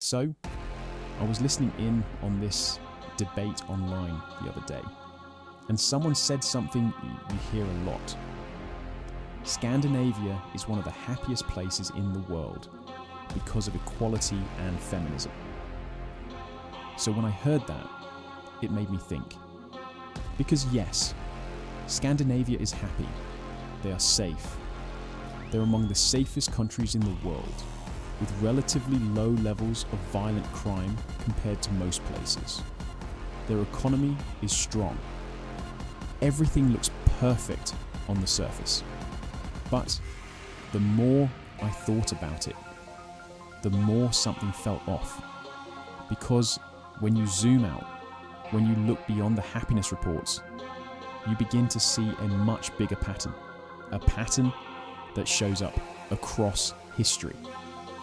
So, I was listening in on this debate online the other day, and someone said something you hear a lot. Scandinavia is one of the happiest places in the world because of equality and feminism. So when I heard that, it made me think. Because yes, Scandinavia is happy. They are safe. They're among the safest countries in the world, with relatively low levels of violent crime compared to most places. Their economy is strong. Everything looks perfect on the surface. But the more I thought about it, the more something felt off. Because when you zoom out, when you look beyond the happiness reports, you begin to see a much bigger pattern. A pattern that shows up across history,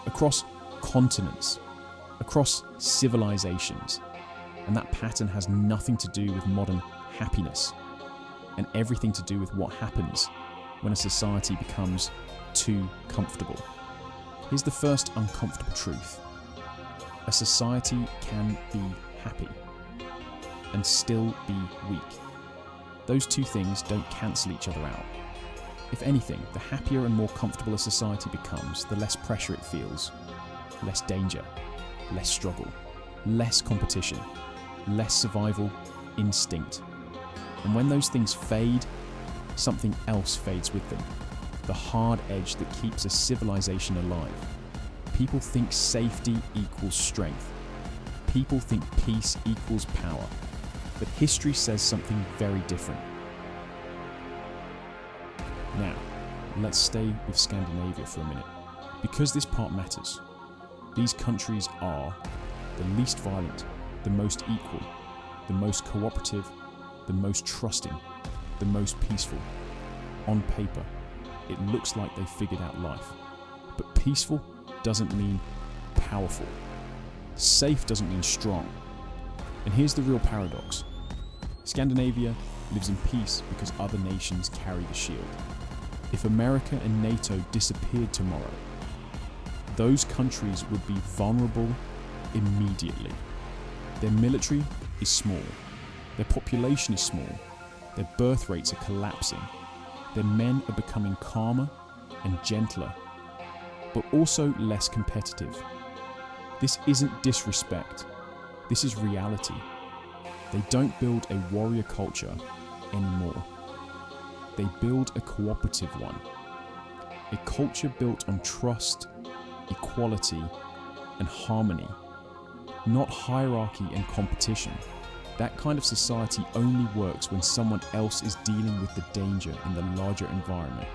across continents, across civilizations. And that pattern has nothing to do with modern happiness and everything to do with what happens when a society becomes too comfortable. Here's the first uncomfortable truth. A society can be happy and still be weak. Those two things don't cancel each other out. If anything, the happier and more comfortable a society becomes, the less pressure it feels, less danger, less struggle, less competition, less survival instinct. And when those things fade, something else fades with them. The hard edge that keeps a civilization alive. People think safety equals strength. People think peace equals power. But history says something very different. Now, let's stay with Scandinavia for a minute, because this part matters. These countries are the least violent, the most equal, the most cooperative, the most trusting, the most peaceful. On paper, it looks like they figured out life. But peaceful doesn't mean powerful. Safe doesn't mean strong. And here's the real paradox. Scandinavia lives in peace because other nations carry the shield. If America and NATO disappeared tomorrow, those countries would be vulnerable immediately. Their military is small. Their population is small. Their birth rates are collapsing. Their men are becoming calmer and gentler, but also less competitive. This isn't disrespect. This is reality. They don't build a warrior culture anymore. They build a cooperative one. A culture built on trust, equality, and harmony, not hierarchy and competition. That kind of society only works when someone else is dealing with the danger in the larger environment.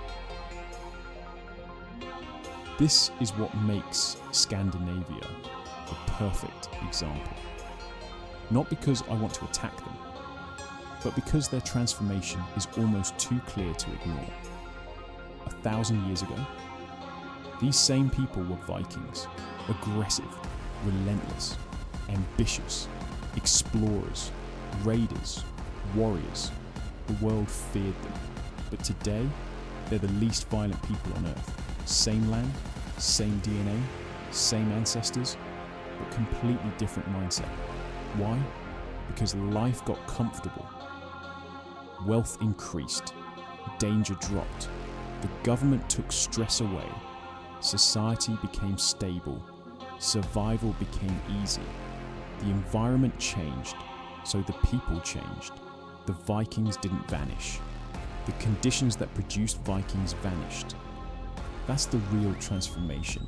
This is what makes Scandinavia a perfect example. Not because I want to attack them, but because their transformation is almost too clear to ignore. 1,000 years ago, these same people were Vikings, aggressive, relentless, ambitious, explorers, raiders, warriors. The world feared them. But today, they're the least violent people on Earth. Same land, same DNA, same ancestors, but completely different mindset. Why? Because life got comfortable. Wealth increased. Danger dropped. The government took stress away. Society became stable. Survival became easy. The environment changed, so the people changed. The Vikings didn't vanish. The conditions that produced Vikings vanished. That's the real transformation.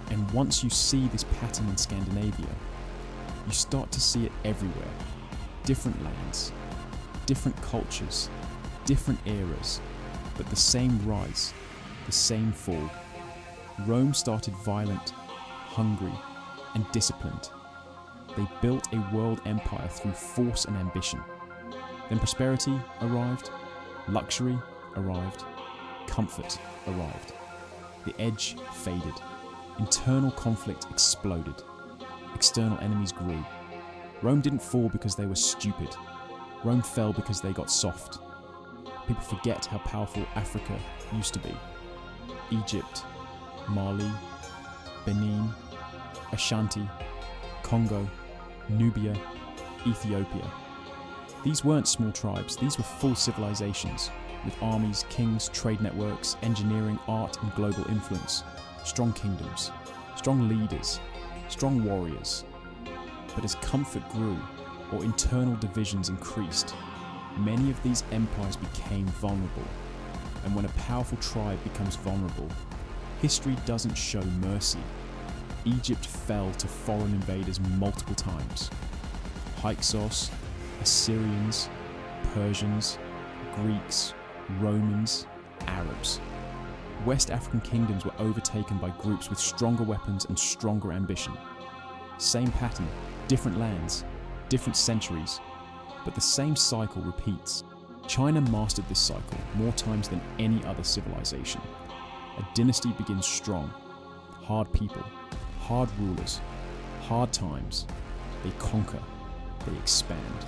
And once you see this pattern in Scandinavia, you start to see it everywhere. Different lands, different cultures, different eras, but the same rise, the same fall. Rome started violent, hungry, and disciplined. They built a world empire through force and ambition. Then prosperity arrived, luxury arrived, comfort arrived. The edge faded. Internal conflict exploded. External enemies grew. Rome didn't fall because they were stupid. Rome fell because they got soft. People forget how powerful Africa used to be. Egypt, Mali, Benin, Ashanti, Congo, Nubia, Ethiopia. These weren't small tribes, these were full civilizations, with armies, kings, trade networks, engineering, art and global influence, strong kingdoms, strong leaders, strong warriors. But as comfort grew, or internal divisions increased, many of these empires became vulnerable. And when a powerful tribe becomes vulnerable, history doesn't show mercy. Egypt fell to foreign invaders multiple times. Hyksos, Assyrians, Persians, Greeks, Romans, Arabs. West African kingdoms were overtaken by groups with stronger weapons and stronger ambition. Same pattern, different lands, different centuries, but the same cycle repeats. China mastered this cycle more times than any other civilization. A dynasty begins strong, hard people, hard rulers, hard times. They conquer, they expand,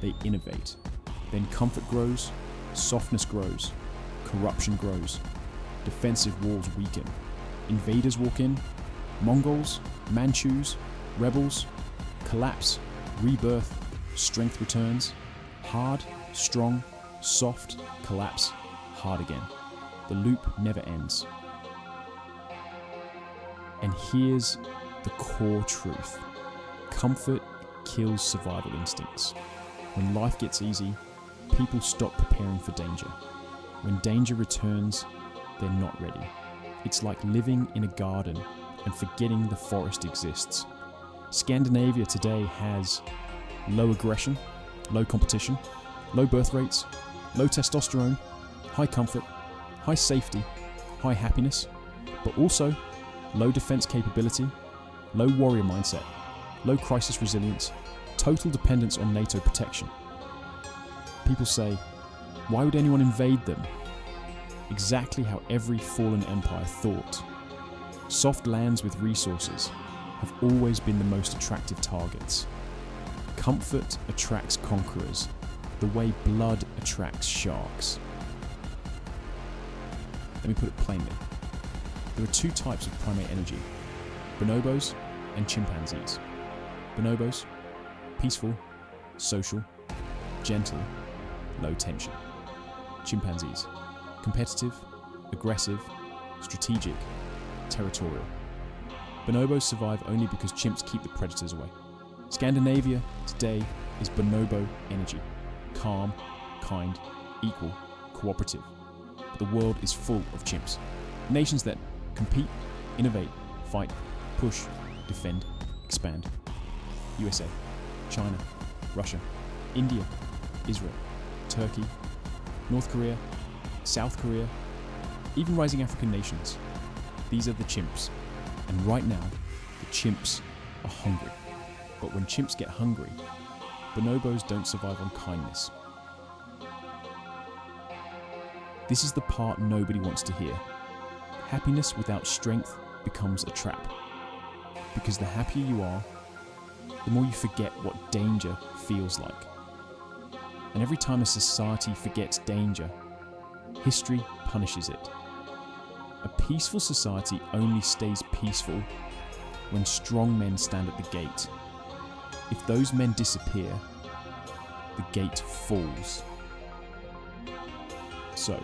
they innovate. Then comfort grows, softness grows, corruption grows, defensive walls weaken. Invaders walk in, Mongols, Manchus, rebels, collapse, rebirth, strength returns, hard, strong, soft, collapse, hard again. The loop never ends. And here's the core truth. Comfort kills survival instincts. When life gets easy, people stop preparing for danger. When danger returns, they're not ready. It's like living in a garden and forgetting the forest exists. Scandinavia today has low aggression, low competition, low birth rates, low testosterone, high comfort, high safety, high happiness, but also low defense capability, low warrior mindset, low crisis resilience, total dependence on NATO protection. People say, why would anyone invade them? Exactly how every fallen empire thought. Soft lands with resources have always been the most attractive targets. Comfort attracts conquerors, the way blood attracts sharks. Let me put it plainly. There are two types of primate energy, bonobos and chimpanzees. Bonobos, peaceful, social, gentle, low tension. Chimpanzees, competitive, aggressive, strategic, territorial. Bonobos survive only because chimps keep the predators away. Scandinavia today is bonobo energy. Calm, kind, equal, cooperative. But the world is full of chimps. Nations that compete, innovate, fight, push, defend, expand. USA, China, Russia, India, Israel, Turkey, North Korea, South Korea, even rising African nations. These are the chimps. And right now, the chimps are hungry. But when chimps get hungry, bonobos don't survive on kindness. This is the part nobody wants to hear. Happiness without strength becomes a trap. Because the happier you are, the more you forget what danger feels like. And every time a society forgets danger, history punishes it. A peaceful society only stays peaceful when strong men stand at the gate. If those men disappear, the gate falls. So,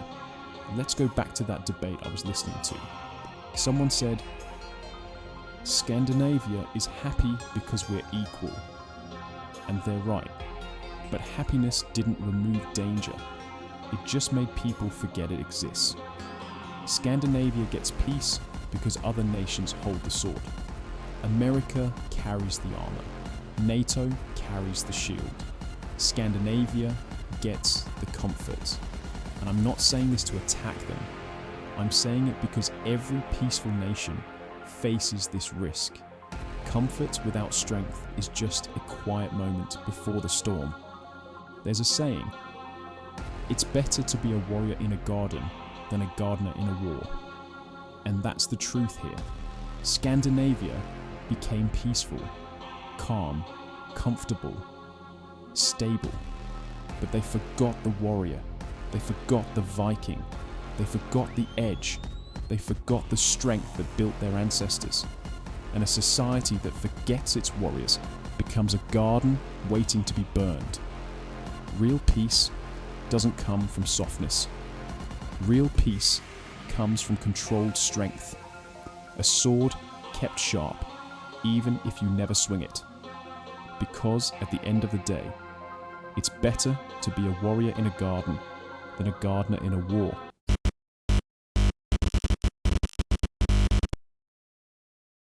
let's go back to that debate I was listening to. Someone said, Scandinavia is happy because we're equal. And they're right. But happiness didn't remove danger. It just made people forget it exists. Scandinavia gets peace because other nations hold the sword. America carries the armor. NATO carries the shield. Scandinavia gets the comfort. And I'm not saying this to attack them. I'm saying it because every peaceful nation faces this risk. Comfort without strength is just a quiet moment before the storm. There's a saying, it's better to be a warrior in a garden than a gardener in a war. And that's the truth here. Scandinavia became peaceful, calm, comfortable, stable. But they forgot the warrior. They forgot the Viking. They forgot the edge. They forgot the strength that built their ancestors. and a society that forgets its warriors becomes a garden waiting to be burned. Real peace doesn't come from softness. Real peace comes from controlled strength. A sword kept sharp, even if you never swing it. Because at the end of the day, it's better to be a warrior in a garden than a gardener in a war.